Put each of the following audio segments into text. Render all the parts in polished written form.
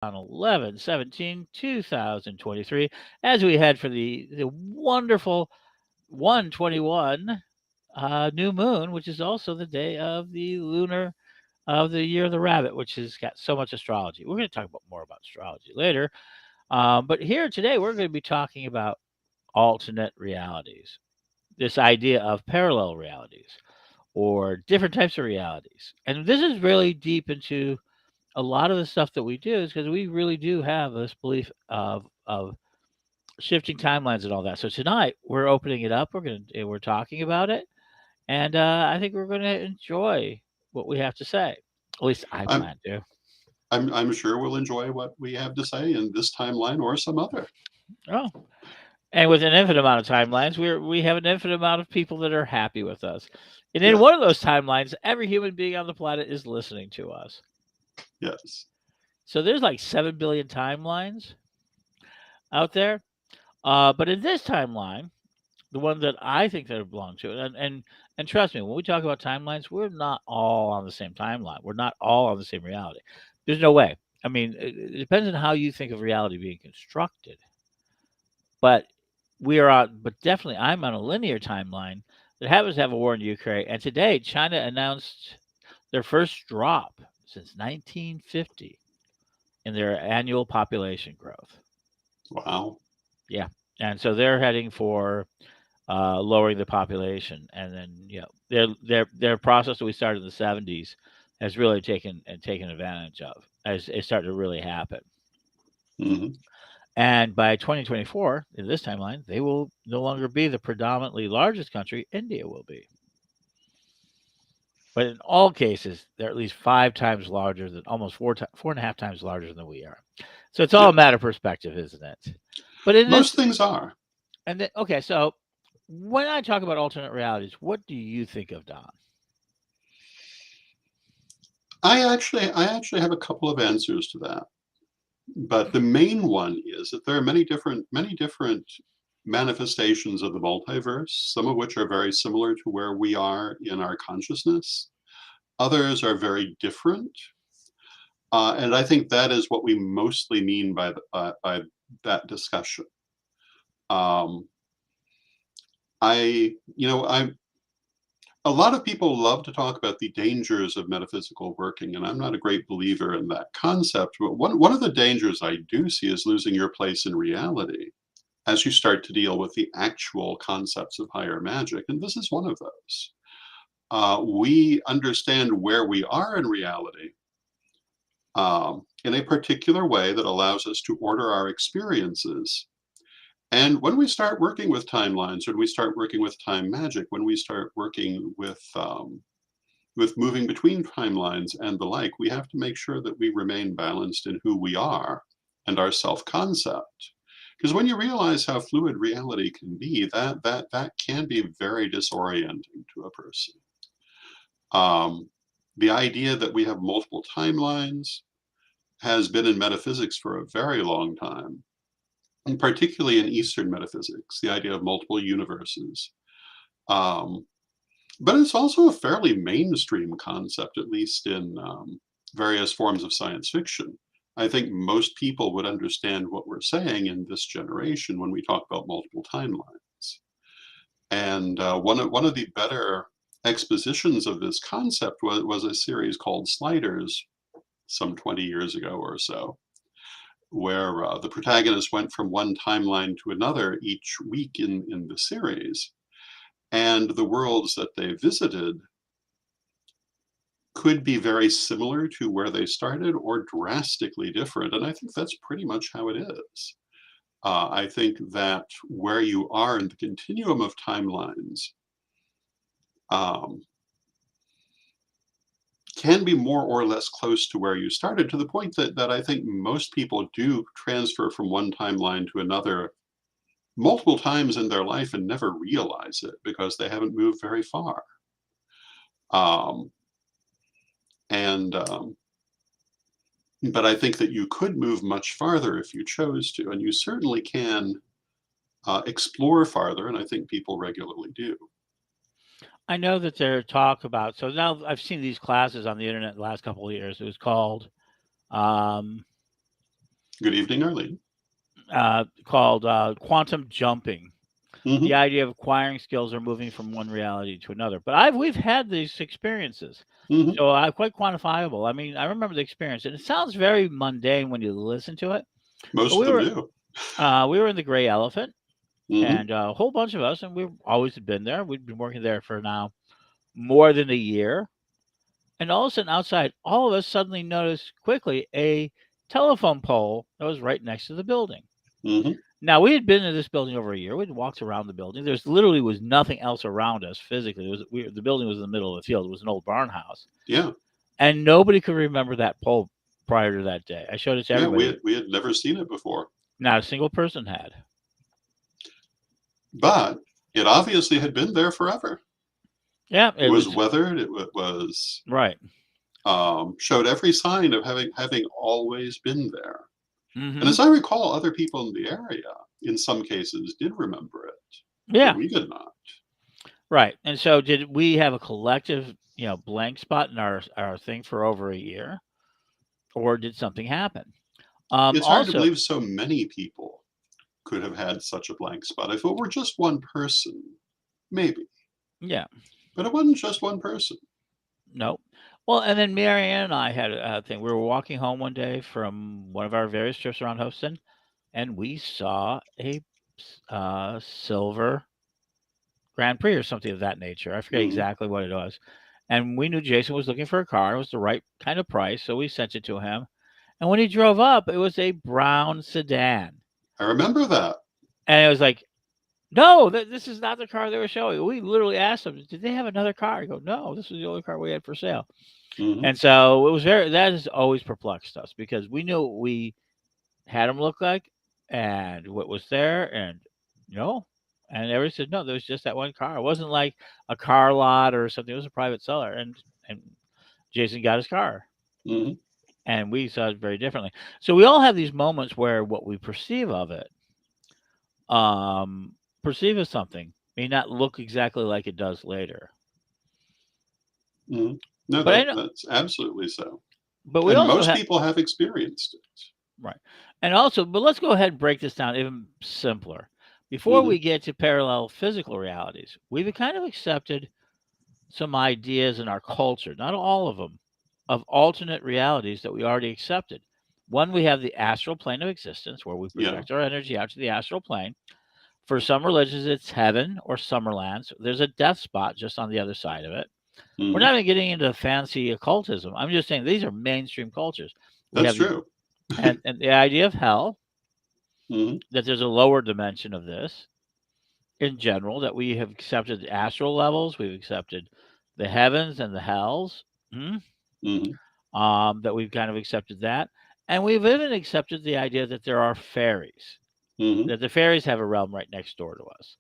on 11/17/2023, as we head for the wonderful 121 new moon, which is also the day of the lunar of the year of the rabbit, which has got so much astrology. We're going to talk about more about astrology later. But here today, we're going to be talking about alternate realities, this idea of parallel realities or different types of realities. And this is really deep into a lot of the stuff that we do is because we really do have this belief of shifting timelines and all that. So tonight we're opening it up. We're talking about it, and I think we're going to enjoy what we have to say. At least I I'm plan to. I'm sure we'll enjoy what we have to say in this timeline or some other. Oh, and with an infinite amount of timelines, we have an infinite amount of people that are happy with us. And in Yeah. one of those timelines, every human being on the planet is listening to us. Yes. So there's like 7 billion timelines out there. But in this timeline, the one that I think that it belong to, and trust me, when we talk about timelines, we're not all on the same timeline. We're not all on the same reality. There's no way. I mean, it depends on how you think of reality being constructed. But but definitely, I'm on a linear timeline that happens to have a war in Ukraine. And today, China announced their first drop since 1950 in their annual population growth. Wow. Yeah, and so they're heading for lowering the population, and then their process that we started in the '70s has really taken advantage of as it started to really happen. Hmm. And by 2024, in this timeline, they will no longer be the predominantly largest country. India will be, but in all cases, they're at least 5 times larger than almost 4.5 times larger than we are. So it's all a Yes. matter of perspective, isn't it? But in this, Most things are. and then, okay, so when I talk about alternate realities, what do you think of, Don? I actually have a couple of answers to that. But the main one is that there are many different manifestations of the multiverse, some of which are very similar to where we are in our consciousness. Others are very different. And I think that is what we mostly mean by that discussion. Um, I a lot of people love to talk about the dangers of metaphysical working, and I'm not a great believer in that concept. But one of the dangers I do see is losing your place in reality as you start to deal with the actual concepts of higher magic. And this is one of those. We understand where we are in reality in a particular way that allows us to order our experiences. And when we start working with timelines, when we start working with time magic, when we start working with moving between timelines and the like, we have to make sure that we remain balanced in who we are and our self-concept. Because when you realize how fluid reality can be, that can be very disorienting to a person. Um, the idea that we have multiple timelines has been in metaphysics for a very long time, and particularly in Eastern metaphysics, the idea of multiple universes. Um, but it's also a fairly mainstream concept, at least in various forms of science fiction. I think most people would understand what we're saying in this generation when we talk about multiple timelines. And one of the better expositions of this concept was a series called Sliders some 20 years ago or so, where the protagonist went from one timeline to another each week in the series. And the worlds that they visited could be very similar to where they started or drastically different. And I think that's pretty much how it is. I think that where you are in the continuum of timelines um, can be more or less close to where you started, to the point that I think most people do transfer from one timeline to another multiple times in their life and never realize it because they haven't moved very far. Um, and But I think that you could move much farther if you chose to, and you certainly can explore farther, and I think people regularly do. I know that there talk about so now I've seen these classes on the internet the last couple of years. It was called um, Good evening, Arlene. called quantum jumping. The Hmm. idea of acquiring skills or moving from one reality to another. But we've had these experiences, Hmm. so quite quantifiable. I mean, I remember the experience, and it sounds very mundane when you listen to it. But Most of them do. we were in the Gray Elephant, Hmm. and a whole bunch of us, and we've always been there. We've been working there for now more than a year, and all of a sudden, outside, all of us suddenly noticed quickly a telephone pole that was right next to the building. Hmm. Now we had been in this building over a year. We'd walked around the building. There's literally was nothing else around us physically. The building was in the middle of the field. It was an old barn house, Yeah. and nobody could remember that pole prior to that day. I showed it to Yeah. We everybody. had, we had never seen it before, Not a single person had. but it obviously had been there forever. Yeah, It it was was weathered. It was right. showed every sign of having always been there. And Hmm. as I recall, other people in the area, in some cases, did remember it, but Yeah, we did not. right. And so, did we have a collective, blank spot in our thing for over a year, or did something happen? It's hard to Also, believe so many people could have had such a blank spot. If it were just one person, maybe. yeah, But it wasn't just one person. no. Well, and then Marianne and I had a thing. We were walking home one day from one of our various trips around Houston, and we saw a silver Grand Prix or something of that nature. I forget Hmm. exactly what it was. And we knew Jason was looking for a car. It was the right kind of price, so we sent it to him. And when he drove up, it was a brown sedan. I remember that. And it was like, no, this is not the car they were showing. We literally asked him, did they have another car? He go, no, this was the only car we had for sale. Hmm. And so it was that has always perplexed us because we knew what we had him look like and what was there. And no. And everybody said, no, there was just that one car. It wasn't like a car lot or something. It was a private seller. And Jason got his car. Hmm. And we saw it very differently. So we all have these moments where what we perceive of it, um, perceive as something may not look exactly like it does later. Hmm. No, But I know, that's absolutely so. but we And also most have people have experienced it. right, and also, but let's go ahead and break this down even simpler. Before Hmm. we get to parallel physical realities, we've kind of accepted some ideas in our culture, not all of them, of alternate realities that we already accepted. One, we have the astral plane of existence, where we Yeah. project our energy out to the astral plane. For some religions, it's heaven or summerland. So there's a death spot just on the other side of it. We're Hmm. not even getting into fancy occultism. I'm just saying these are mainstream cultures. We That's have the true. and the idea of hell, Hmm. that there's a lower dimension of this in general, that we have accepted the astral levels, we've accepted the heavens and the hells, mm, Hmm. that we've kind of accepted that. And we've even accepted the idea that there are fairies, Hmm. that the fairies have a realm right next door to us,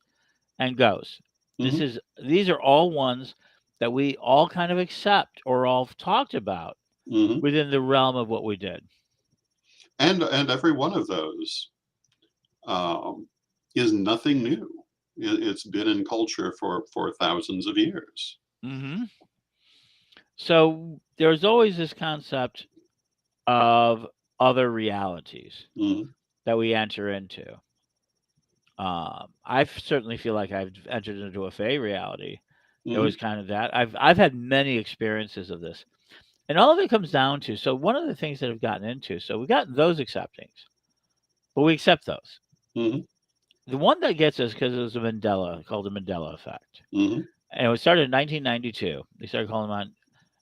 and ghosts. Hmm. These are all ones that we all kind of accept or all talked about Hmm. within the realm of what we did. And every one of those um, is nothing new. It's been in culture for thousands of years. Hmm. So there's always this concept of other realities Hmm. that we enter into. I certainly feel like I've entered into a Fey reality. It Hmm. was kind of that. I've had many experiences of this, and all of it comes down to, so one of the things that I've gotten into. So we got those acceptings, but we accept those. Hmm. The one that gets us because it was a Mandela, called the Mandela effect, Hmm. and it was started in 1992. They started calling them on,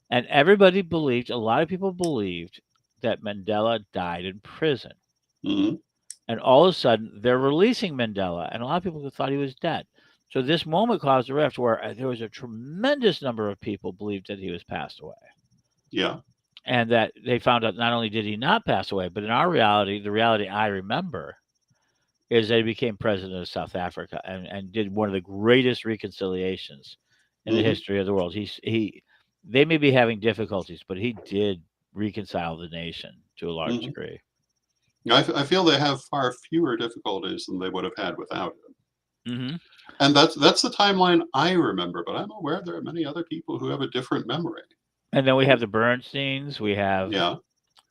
and everybody believed. A lot of people believed that Mandela died in prison. Hmm. And all of a sudden, they're releasing Mandela, and a lot of people thought he was dead. So this moment caused a rift where there was a tremendous number of people believed that he was passed away, Yeah. and that they found out not only did he not pass away, but in our reality, the reality I remember is that he became president of South Africa and did one of the greatest reconciliations in the Hmm. history of the world. They may be having difficulties, but he did reconcile the nation to a large Hmm. degree. I feel they have far fewer difficulties than they would have had without it. Hmm. And that's the timeline I remember, but I'm aware there are many other people who have a different memory. And then we have the Bernsteins. We have Yeah.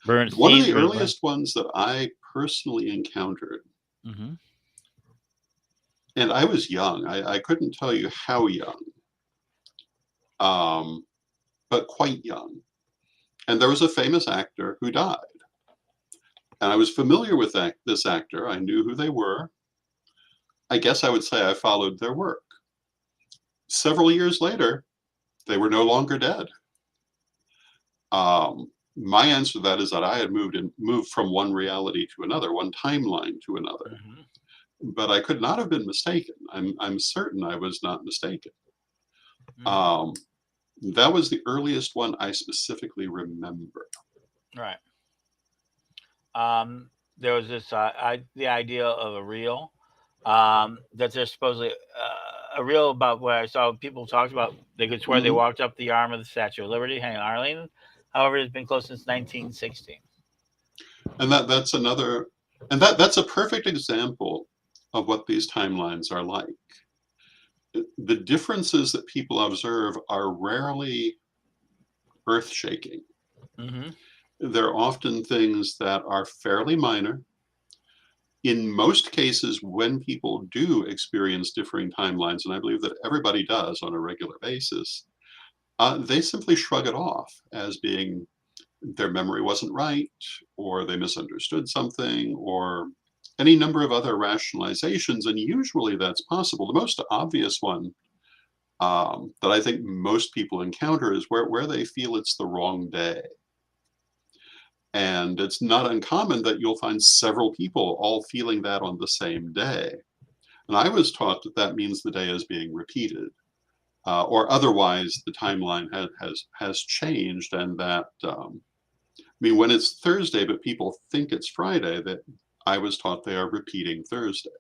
One of the Bernstein, Rembrandt. earliest ones that I personally encountered, Hmm. and I was young, I couldn't tell you how young, um, but quite young. And there was a famous actor who died. And I was familiar with this actor. I knew who they were. I guess I would say I followed their work. Several years later, they were no longer dead. My answer to that is that I had moved from one reality to another, one timeline to another. Hmm. But I could not have been mistaken. I'm certain I was not mistaken. Hmm. Um, that was the earliest one I specifically remember. Right. There was the idea of a reel, that there's supposedly a reel about where I saw people talked about they could swear they Hmm. walked up the arm of the Statue of Liberty, hanging Arlington. However, it's been closed since 1916. And that's another, and that's a perfect example of what these timelines are like. The differences that people observe are rarely earth shaking. Hmm. They're often things that are fairly minor. In most cases, when people do experience differing timelines, and I believe that everybody does on a regular basis, they simply shrug it off as being their memory wasn't right, or they misunderstood something, or any number of other rationalizations. And usually that's possible. The most obvious one that I think most people encounter is where they feel it's the wrong day. And it's not uncommon that you'll find several people all feeling that on the same day. And I was taught that that means the day is being repeated, or otherwise the timeline has changed, and that I mean, when it's Thursday, but people think it's Friday, that I was taught they are repeating Thursday.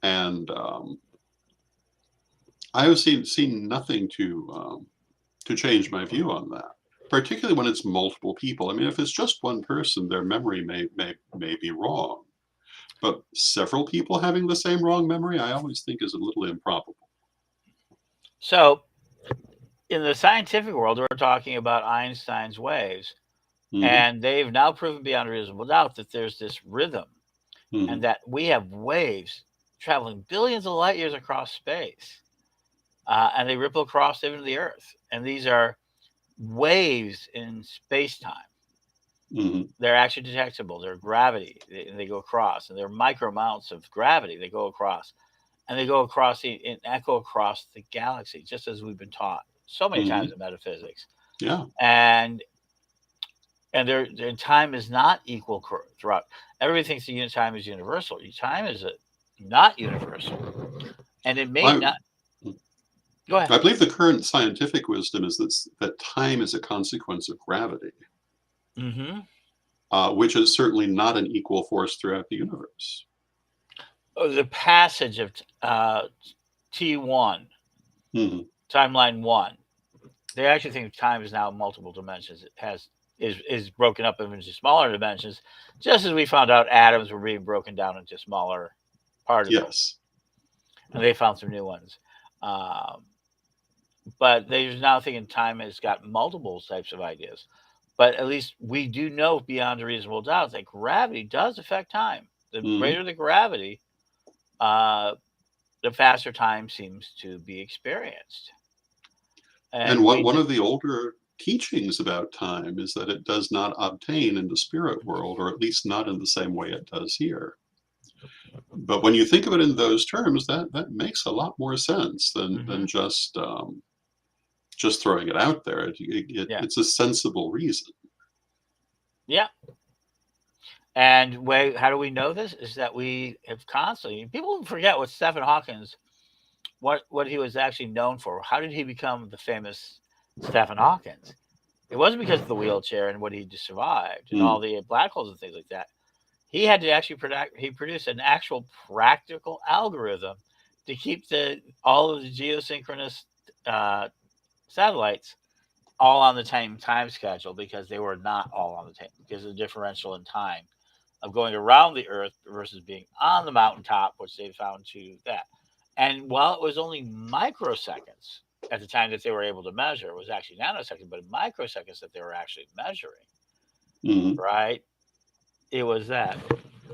And I have seen nothing to change my view on that, particularly when it's multiple people. I mean, if it's just one person, their memory may be wrong. But several people having the same wrong memory, I always think is a little improbable. So, in the scientific world, we're talking about Einstein's waves, Hmm. and they've now proven beyond a reasonable doubt that there's this rhythm, and Hmm. that we have waves traveling billions of light years across space, and they ripple across even the Earth. And these are waves in space time. Hmm. They're actually detectable. They're gravity. They go across, and they're micro amounts of gravity. They go across, and they go across and echo across the galaxy, just as we've been taught so many times Hmm. in metaphysics. Yeah. And their time is not equal throughout. Everybody thinks the time is universal. Time is not universal, and it may I, not. Go ahead. I believe the current scientific wisdom is that time is a consequence of gravity, Hmm. which is certainly not an equal force throughout the universe. The passage of T1, Hmm. timeline one. They actually think time is now multiple dimensions. It has is broken up into smaller dimensions, just as we found out atoms were being broken down into smaller particles, Yes. and they found some new ones. Um, but they're now thinking time has got multiple types of ideas. But at least we do know beyond a reasonable doubt that gravity does affect time. The Hmm. greater the gravity, uh, the faster time seems to be experienced. And And what we, one of the older teachings about time is that it does not obtain in the spirit world, or at least not in the same way it does here. But when you think of it in those terms, that makes a lot more sense than Mhm. just throwing it out there. Yeah, It's a sensible reason. yeah. And how do we know this? Is that we have constantly people forget what Stephen Hawkins what he was actually known for. How did he become the famous Stephen Hawkins? It wasn't because of the wheelchair and what he just survived and all Mm, the black holes and things like that. He had to actually produce. He produced an actual practical algorithm to keep the all of the geosynchronous uh, satellites all on the time schedule because they were not all on the time because of the differential in time of going around the Earth versus being on the mountaintop, which they found to that. And while it was only microseconds at the time that they were able to measure, it was actually nanoseconds, but microseconds that they were actually measuring. Hmm. right? It was that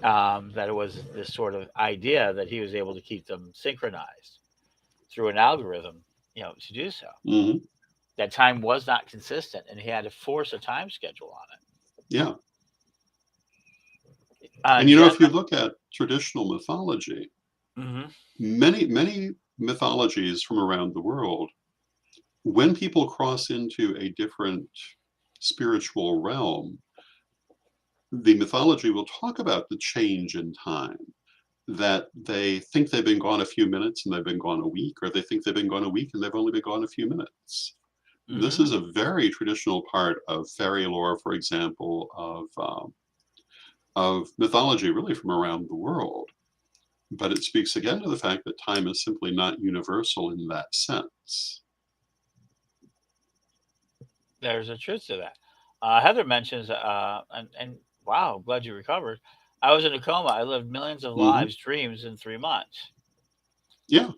it was this sort of idea that he was able to keep them synchronized through an algorithm, to do so. Hmm. That time was not consistent, and he had to force a time schedule on Yeah. it. And Jen. if you look at traditional mythology, Hmm. many mythologies from around the world, when people cross into a different spiritual realm, the mythology will talk about the change in time, that they think they've been gone a few minutes and they've been gone a week, or they think they've been gone a week and they've only been gone a few minutes. This Hmm. is a very traditional part of fairy lore, for example, of mythology, really from around the world. But it speaks again to the fact that time is simply not universal in that sense. There's a truth to that. Heather mentions, and wow, glad you recovered. I was in a coma. I lived millions of Hmm. lives, dreams in 3 months. Yeah.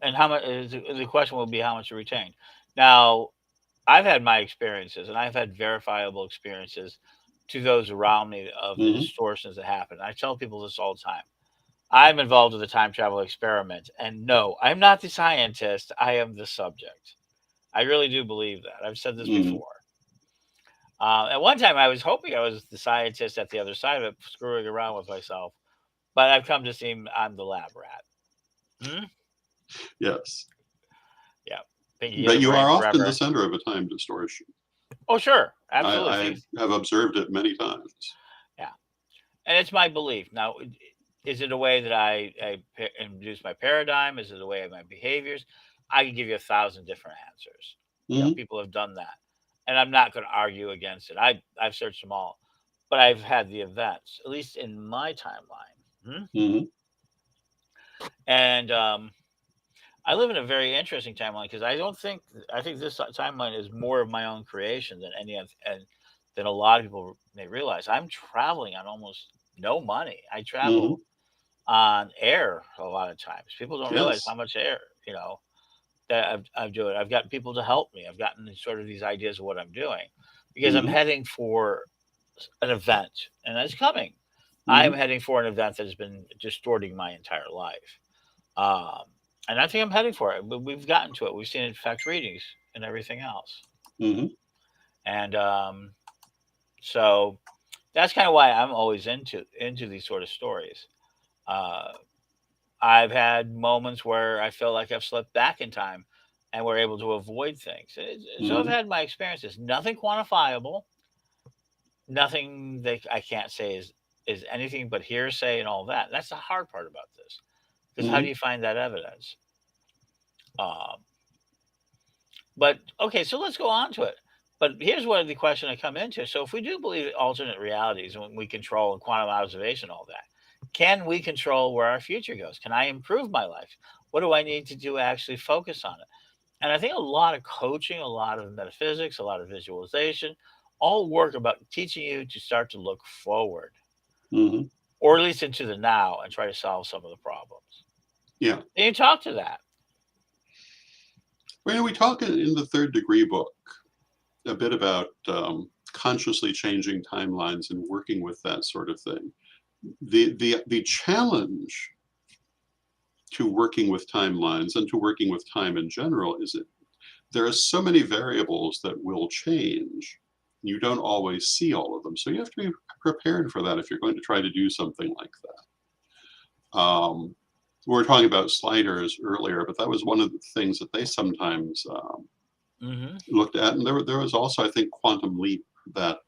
And how much is the question will be how much you retained. Now, I've had my experiences, and I've had verifiable experiences to those around me of the Hmm. distortions that happen. I tell people this all the time. I'm involved with the time travel experiment, and no, I'm not the scientist. I am the subject. I really do believe that. I've said this Hmm. before. At one time, I was hoping I was the scientist at the other side of it, screwing around with myself. But I've come to see I'm the lab rat. Hmm? Yes. Yeah, thinking of But the you brain are often the forever. center of a time distortion. Oh, sure, absolutely. I Things, have observed it many times. yeah, and it's my belief. Now, is it a way that I induce my paradigm? Is it a way of my behaviors? I can give you 1,000 different answers. Hmm. People have done that, and I'm not going to argue against it. I've searched them all, but I've had the events, at least in my timeline. Hmm? Hmm. And I live in a very interesting timeline because I think this timeline is more of my own creation than any of and than a lot of people may realize. I'm traveling on almost no money. I Hmm. travel on air a lot of times. People don't realize how Yes. much air, that I'm doing. I've got people to help me. I've gotten sort of these ideas of what I'm doing because I'm Hmm. heading for an event and it's coming. I am Hmm. heading for an event that has been distorting my entire life. Um, and I think I'm heading for it. We've gotten to it. We've seen it affect readings and everything else. Hmm. And so that's kind of why I'm always into these sort of stories. Uh, I've had moments where I feel like I've slipped back in time and we're able to avoid things. So I've Hmm. had my experiences. Nothing quantifiable. Nothing that I can't say is anything but hearsay and all that. That's the hard part about this. Because how do Hmm. you find that evidence? Um, But okay, so let's go on to it. But here's where the question I come into. So if we do believe in alternate realities and we control and quantum observation, all that, can we control where our future goes? Can I improve my life? What do I need to do to actually focus on it? And I think a lot of coaching, a lot of metaphysics, a lot of visualization, all work about teaching you to start to look forward, Hmm. or at least into the now, and try to solve some of the problems. Yeah. And you talk to that. Well, we talk in the third degree book a bit about consciously changing timelines and working with that sort of thing. The challenge to working with timelines and to working with time in general is that there are so many variables that will change. You don't always see all of them, so you have to be prepared for that if you're going to try to do something like that. We were talking about sliders earlier, but that was one of the things that they sometimes Hmm. looked at, and there was also, I think, Quantum Leap that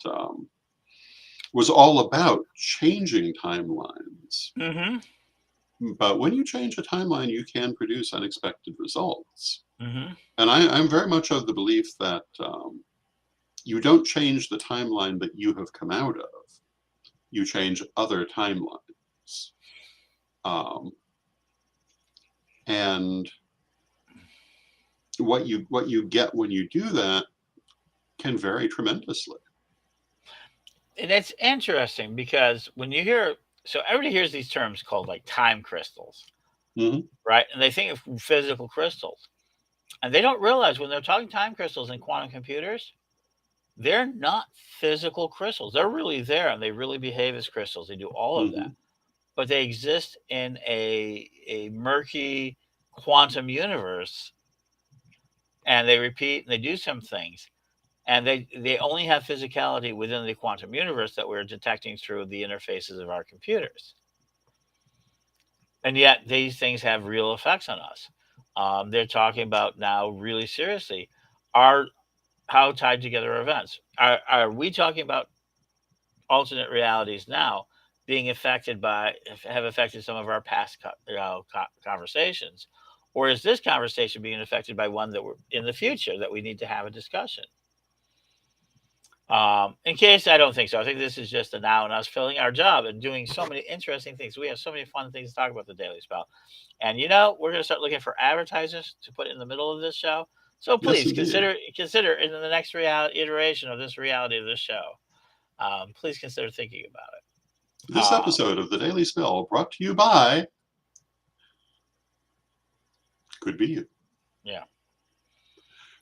was all about changing timelines. Hmm. But when you change a timeline, you can produce unexpected results. Hmm. And I'm very much of the belief that you don't change the timeline that you have come out of. You change other timelines. Um, and what you get when you do that can vary tremendously. And it's interesting because when you hear, so everybody hears these terms called like time crystals, Hmm. right? And they think of physical crystals. And they don't realize when they're talking time crystals in quantum computers, they're not physical crystals. They're really there and they really behave as crystals. They do all of that. Hmm. But they exist in a murky quantum universe, and they repeat and they do some things. And they only have physicality within the quantum universe that we're detecting through the interfaces of our computers. And yet these things have real effects on us. They're talking about now really seriously are how tied together events. Are we talking about alternate realities now being affected by have affected some of our past conversations, or is this conversation being affected by one that we're in the future that we need to have a discussion? In case I don't think so, I think this is just a now and us filling our job and doing so many interesting things. We have so many fun things to talk about the Daily Spell, and we're going to start looking for advertisers to put in the middle of this show. So Yes, please indeed. consider in the next iteration of this reality of this show. Please consider thinking about it. This episode of the Daily Spell brought to you by Could Be You. Yeah.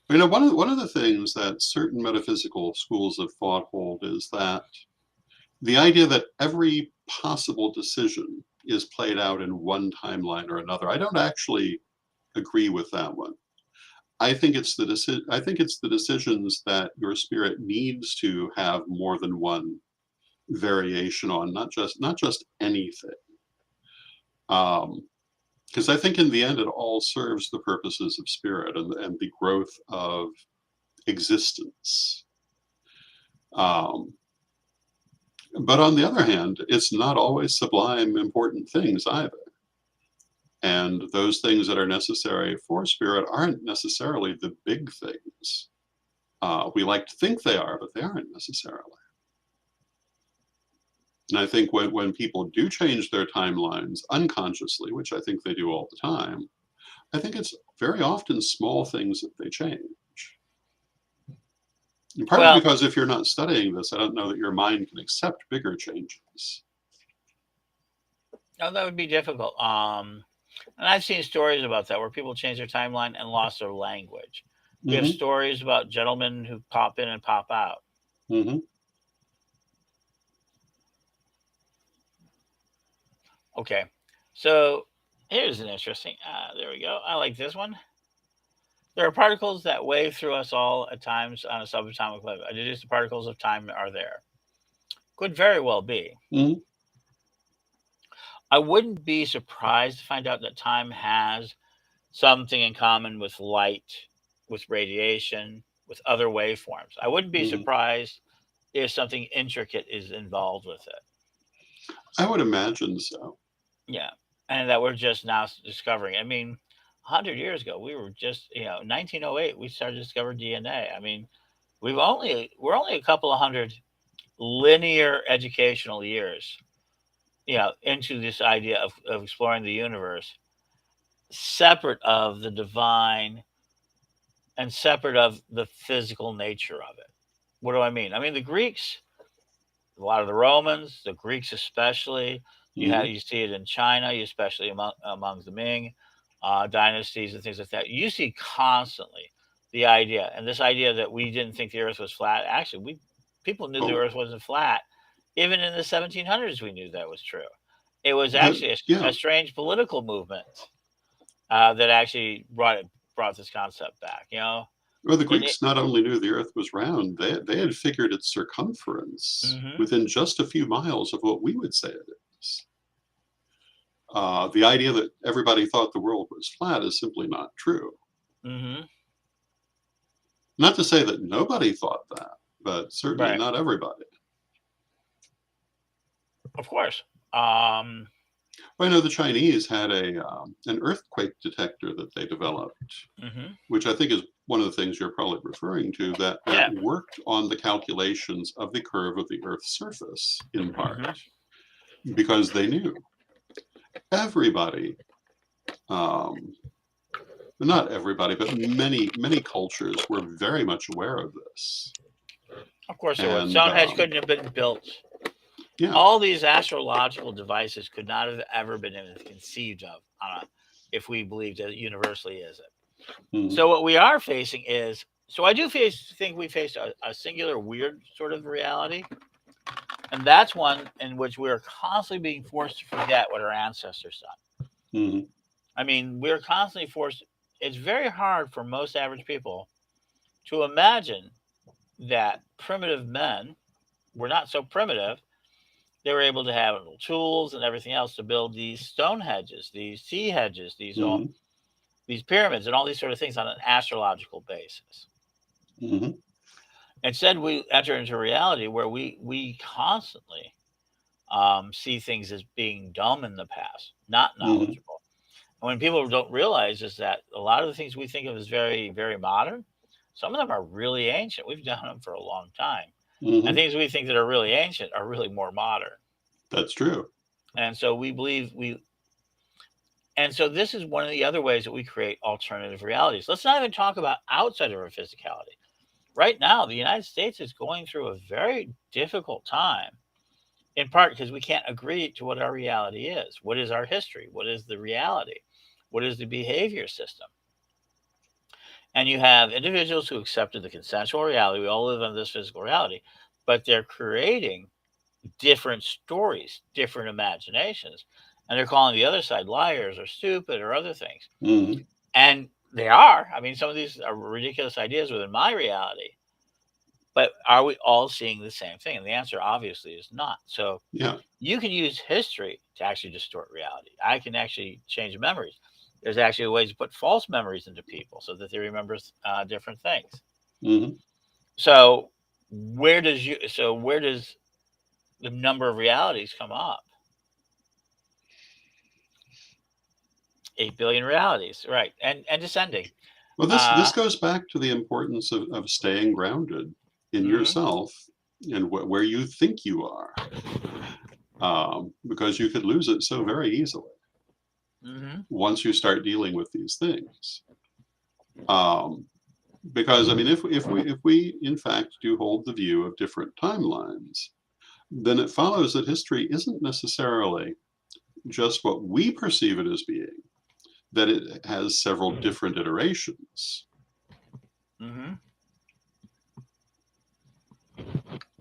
One of the things that certain metaphysical schools of thought hold is that the idea that every possible decision is played out in one timeline or another. I don't actually agree with that one. I think it's the decisions that your spirit needs to have more than one variation on, not just anything. Because I think in the end it all serves the purposes of spirit and the growth of existence. Um, but on the other hand, it's not always sublime, important things either. And those things that are necessary for spirit aren't necessarily the big things. We like to think they are, but they aren't necessarily. And I think when people do change their timelines unconsciously, which I think they do all the time, I think it's very often small things that they change. And partly Well, because if you're not studying this, I don't know that your mind can accept bigger changes. no, that would be difficult. And I've seen stories about that where people change their timeline and lost their language. We have Hmm. stories about gentlemen who pop in and pop out. Hmm. Okay, so here's an interesting. There we go. I like this one. There are particles that wave through us all at times on a subatomic level. I deduce the particles of time are there. Could very well be. Hmm. I wouldn't be surprised to find out that time has something in common with light, with radiation, with other waveforms. I wouldn't be Hmm. surprised if something intricate is involved with it. I would imagine so. Yeah. And that we're just now discovering. I mean, 100 years ago, we were just, 1908, we started to discover DNA. I mean, we're only a couple of hundred linear educational years, into this idea of exploring the universe, separate of the divine and separate of the physical nature of it. What do I mean? I mean, the Greeks, a lot of the Romans, the Greeks especially. Hmm. You see it in China, especially among the Ming dynasties and things like that. You see constantly the idea, and this idea that we didn't think the Earth was flat. Actually, we people knew the Oh, Earth wasn't flat. Even in the 1700s, we knew that was true. It was that, actually yeah. a strange political movement that actually brought this concept back. Well, the And it, Greeks not only knew the Earth was round, they had figured its circumference hmm within just a few miles of what we would say it is. The idea that everybody thought the world was flat is simply not true. hmm Not to say that nobody thought that, but certainly right, not everybody. of course. Um, Well, I know the Chinese had an earthquake detector that they developed, hmm which I think is one of the things you're probably referring to, that Yeah. worked on the calculations of the curve of the Earth's surface in part hmm because they knew everybody, um, not everybody, but many cultures were very much aware of this. Of course it was. And Stonehenge couldn't have been built. yeah. All these astrological devices could not have ever been even conceived of if we believed it universally is it. Mhm. So what we are facing is So I do think we face a singular weird sort of reality, and that's one in which we are constantly being forced to forget what our ancestors done. Hmm. I mean, we're constantly forced. It's very hard for most average people to imagine that primitive men were not so primitive. They were able to have little tools and everything else to build these stone hedges, these sea hedges, Hmm. these pyramids, and all these sort of things on an astrological basis. Hmm. Instead, we enter into a reality where we constantly see things as being dumb in the past, not Hmm. knowledgeable. And when people don't realize is that a lot of the things we think of as very, very modern, some of them are really ancient. We've done them for a long time. And Hmm. things we think that are really ancient are really more modern. That's true. And so we believe and so this is one of the other ways that we create alternative realities. Let's not even talk about outside of our physicality. Right now, the United States is going through a very difficult time, in part because we can't agree to what our reality is. What is our history? What is the reality? What is the behavior system? And you have individuals who accepted the consensual reality. We all live in this physical reality, but they're creating different stories, different imaginations, and they're calling the other side liars or stupid or other things. Hmm. And they are. I mean, some of these are ridiculous ideas within my reality, but are we all seeing the same thing? And the answer obviously is not. So Yeah. you can use history to actually distort reality. I can actually change memories. There's actually ways to put false memories into people so that they remember different things. Hmm. So where does the number of realities come up? 8 billion realities, right? And descending. Well, this Uh, goes back to the importance of staying grounded in mm-hmm, yourself and where you think you are, because you could lose it so very easily mm-hmm, once you start dealing with these things. Um, because I mean, if we in fact do hold the view of different timelines, then it follows that history isn't necessarily just what we perceive it as being, that it has several different iterations. mm-hmm.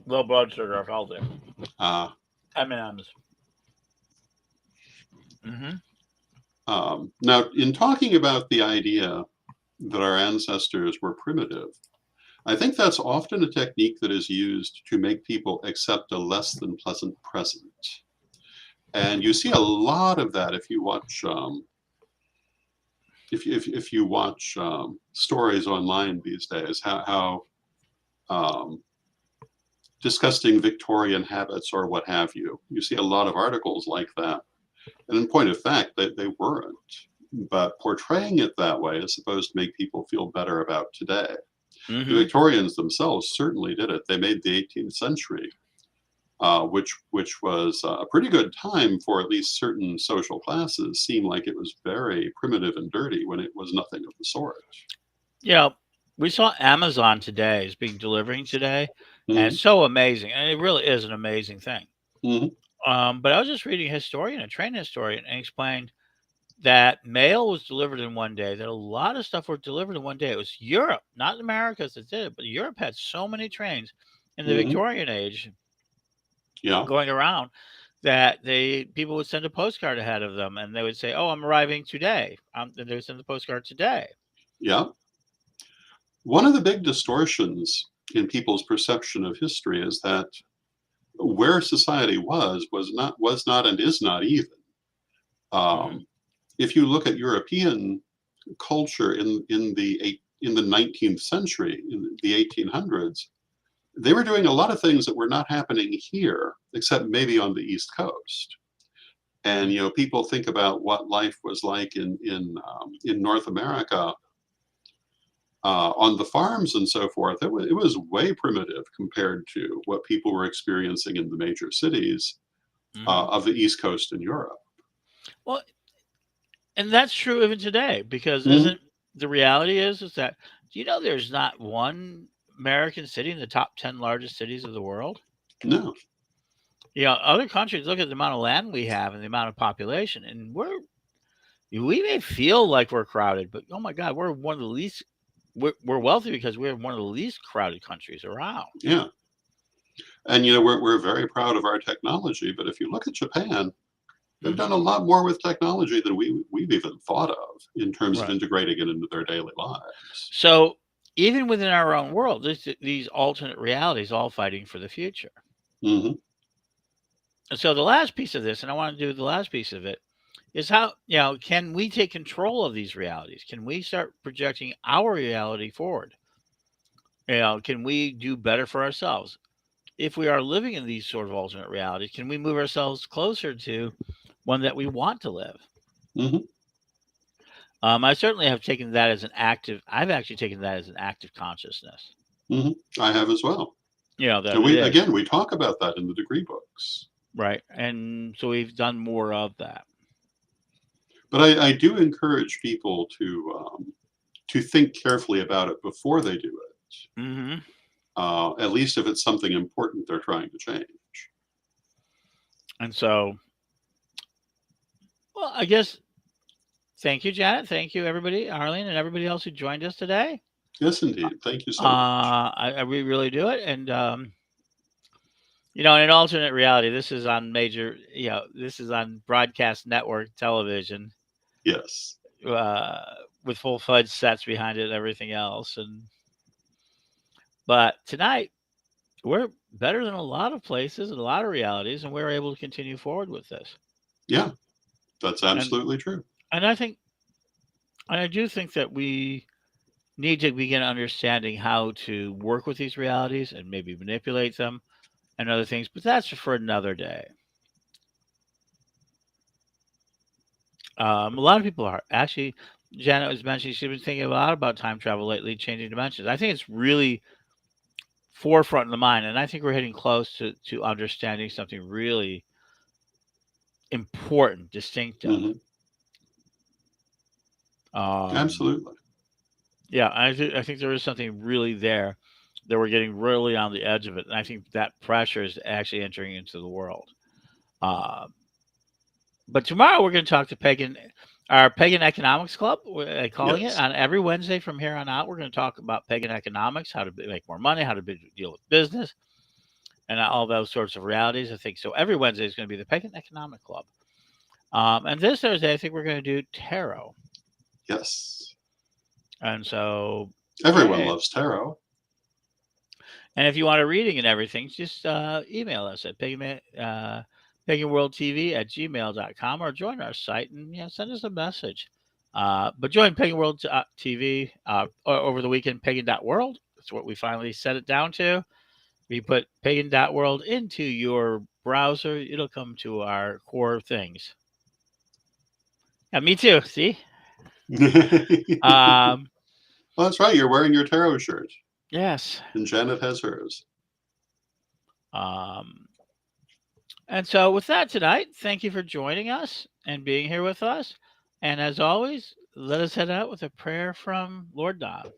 Low blood sugar, healthy. Uh, M&Ms. Mm-hmm. Now, in talking about the idea that our ancestors were primitive, I think that's often a technique that is used to make people accept a less than pleasant present. And you see a lot of that if you watch if you watch stories online these days, how disgusting Victorian habits or what have you. You see a lot of articles like that. And in point of fact, they weren't. But portraying it that way is supposed to make people feel better about today. The Mm-hmm. Victorians themselves certainly did it. They made the 18th century, which was a pretty good time for at least certain social classes, seem like it was very primitive and dirty when it was nothing of the sort. Yeah, we saw Amazon today is being delivering today, and Hmm. it's so amazing, and it really is an amazing thing. Hmm. But I was just reading a historian, a trained historian, and explained that mail was delivered in one day. That a lot of stuff were delivered in one day. It was Europe, not Americas, that did it, but Europe had so many trains in the Hmm. Victorian age Yeah. going around that they people would send a postcard ahead of them, and they would say, "Oh, I'm arriving today." And they would send the postcard today. Yeah. One of the big distortions in people's perception of history is that where society was not and is not even. Hmm. Um, if you look at European culture in the 19th century, in the 1800s, they were doing a lot of things that were not happening here, except maybe on the East Coast. And Hmm. people think about what life was like in North America, on the farms and so forth. It was way primitive compared to what people were experiencing in the major cities Hmm. of the East Coast in Europe. Well, and that's true even today because Mhm. isn't the reality is that do you know there's not one American city in the top 10 largest cities of the world? No. Other countries look at the amount of land we have and the amount of population, and we may feel like we're crowded, but oh my God, we're one of the least. we're wealthy because we're one of the least crowded countries around. Yeah. And, you know, we're very proud of our technology, but if you look at Japan, they've done Hmm. a lot more with technology than we've even thought of in terms of Right. integrating it into their daily lives. So even within our own world, these alternate realities all fighting for the future. Hmm. And so the last piece of this, and I want to do the last piece of it, is how, can we take control of these realities? Can we start projecting our reality forward? Can we do better for ourselves? If we are living in these sort of alternate realities, can we move ourselves closer to one that we want to live? Hmm. I certainly have taken that as an active. I've actually taken that as an active consciousness. Hmm. I have as well. That And it we, is again, we talk about that in the degree books. right, and so we've done more of that. But I do encourage people to think carefully about it before they do it. Hmm. At least if it's something important they're trying to change. And so, well, I guess thank you, Janet. Thank you, everybody, Arlene, and everybody else who joined us today. Yes, indeed. Thank you so much. I really do it, and in an alternate reality, this is on this is on broadcast network television, Yes. uh, with full fledged sets behind it and everything else. But tonight we're better than a lot of places and a lot of realities, and we're able to continue forward with this. Yeah, that's And absolutely true. and I think and I do think that we need to begin understanding how to work with these realities and maybe manipulate them and other things. But that's for another day. A lot of people are actually. Janet was mentioning she's been thinking a lot about time travel lately, changing dimensions. I think it's really forefront in the mind, and I think we're hitting close to understanding something really important, distinctive. Hmm. Um, Absolutely. yeah, I think there is something really there that we're getting really on the edge of it, and I think that pressure is actually entering into the world. Uh, but tomorrow we're going to talk to our Pagan Economics Club, we're calling it. Yes. On every Wednesday from here on out, we're going to talk about pagan economics, how to make more money, how to deal with business, and all those sorts of realities. I think so. Every Wednesday is going to be the Pagan Economic Club. And this Thursday, I think we're going to do tarot. Yes. And so, Everyone yeah. loves tarot. And if you want a reading and everything, just email us at paganworldtv@gmail.com or join our site and send us a message. But join Pagan World TV over the weekend, pagan.world. That's what we finally set it down to. We put pagan.world into your browser, it'll come to our core things. Yeah, me too. See? Well, Um, that's right. You're wearing your tarot shirt, yes. and Janet has hers. Um, And so, with that tonight, thank you for joining us and being here with us. And as always, let us head out with a prayer from Lord Don.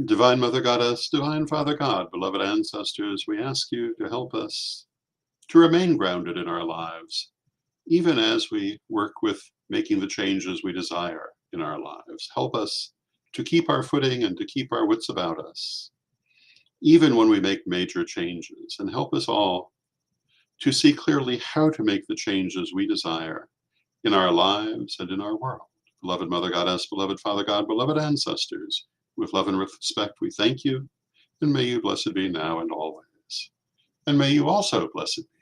Divine Mother Goddess, Divine Father God, beloved ancestors, we ask you to help us to remain grounded in our lives, even as we work with making the changes we desire in our lives. Help us to keep our footing and to keep our wits about us, even when we make major changes, and help us all to see clearly how to make the changes we desire in our lives and in our world. Beloved Mother Goddess, beloved Father God, beloved ancestors, with love and respect, we thank you, and may you blessed be now and always. And may you also, blessed be,